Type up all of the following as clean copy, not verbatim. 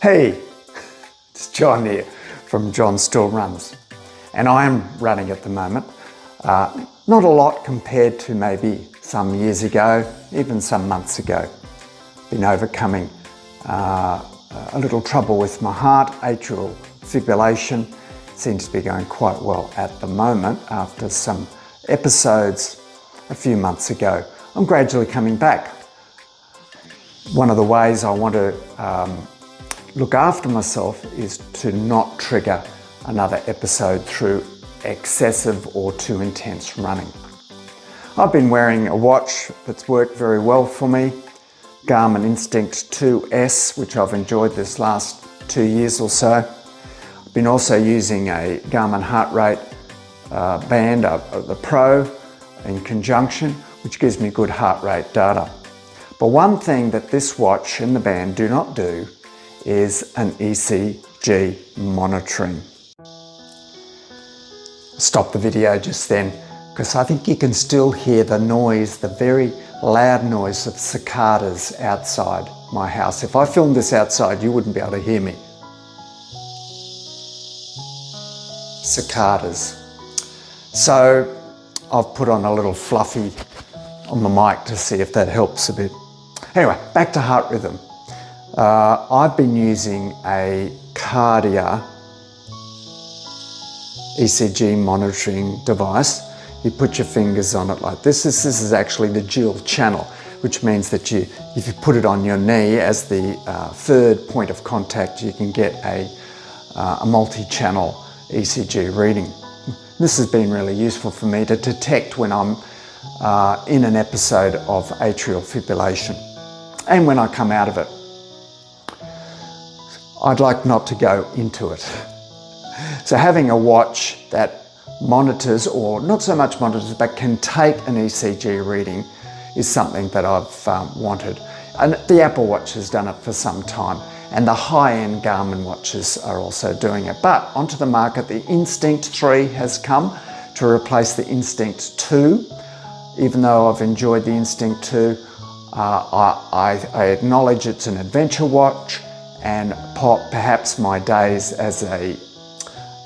Hey, it's John here from John Still Runs, and I am running at the moment. Not a lot compared to maybe some years ago, even some months ago. Been overcoming a little trouble with my heart, atrial fibrillation. Seems to be going quite well at the moment after some episodes a few months ago. I'm gradually coming back. One of the ways I want to look after myself is to not trigger another episode through excessive or too intense running. I've been wearing a watch that's worked very well for me, Garmin Instinct 2S, which I've enjoyed this last 2 years or so. I've been also using a Garmin heart rate band, the Pro, in conjunction, which gives me good heart rate data. But one thing that this watch and the band do not do is an ECG monitoring. Stop the video just then because I think you can still hear the noise, the very loud noise of cicadas outside my house. If I filmed this outside, you wouldn't be able to hear me. Cicadas. So I've put on a little fluffy on the mic to see if that helps a bit. Anyway, back to heart rhythm. I've been using a Cardia ECG monitoring device. You put your fingers on it like this. This is actually the dual channel, which means that if you put it on your knee as the third point of contact, you can get a multi-channel ECG reading. This has been really useful for me to detect when I'm in an episode of atrial fibrillation and when I come out of it. I'd like not to go into it. So having a watch that monitors, or not so much monitors, but can take an ECG reading is something that I've wanted. And the Apple Watch has done it for some time, and the high-end Garmin watches are also doing it. But onto the market, the Instinct 3 has come to replace the Instinct 2. Even though I've enjoyed the Instinct 2, I acknowledge it's an adventure watch, and perhaps my days as a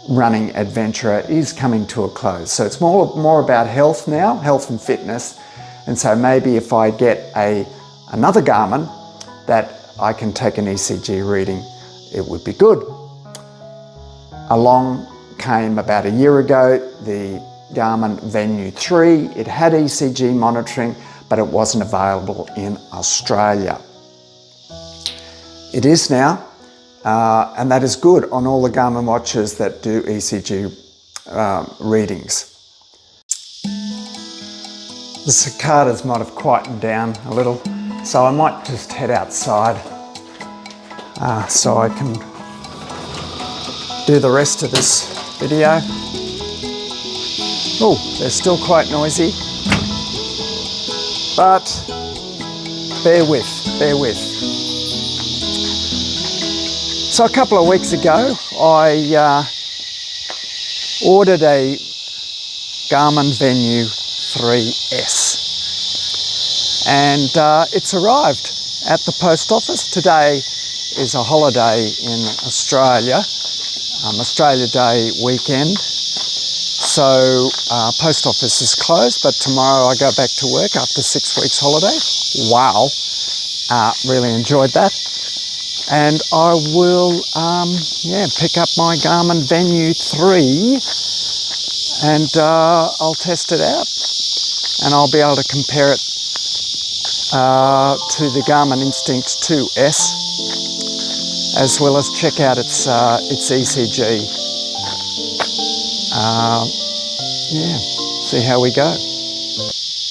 running adventurer is coming to a close. So it's more about health now, health and fitness. And so maybe if I get another Garmin that I can take an ECG reading, it would be good. Along came about a year ago the Garmin Venu 3. It had ECG monitoring, but it wasn't available in Australia. It is now, and that is good on all the Garmin watches that do ECG readings. The cicadas might have quietened down a little, so I might just head outside so I can do the rest of this video. Oh, they're still quite noisy, but bear with. So a couple of weeks ago, I ordered a Garmin Venu 3S, and it's arrived at the post office. Today is a holiday in Australia, Australia Day weekend, so post office is closed, but tomorrow I go back to work after 6 weeks holiday. Wow, really enjoyed that. And I will pick up my Garmin Venu 3 and I'll test it out, and I'll be able to compare it to the Garmin Instinct 2S, as well as check out its ECG. See how we go.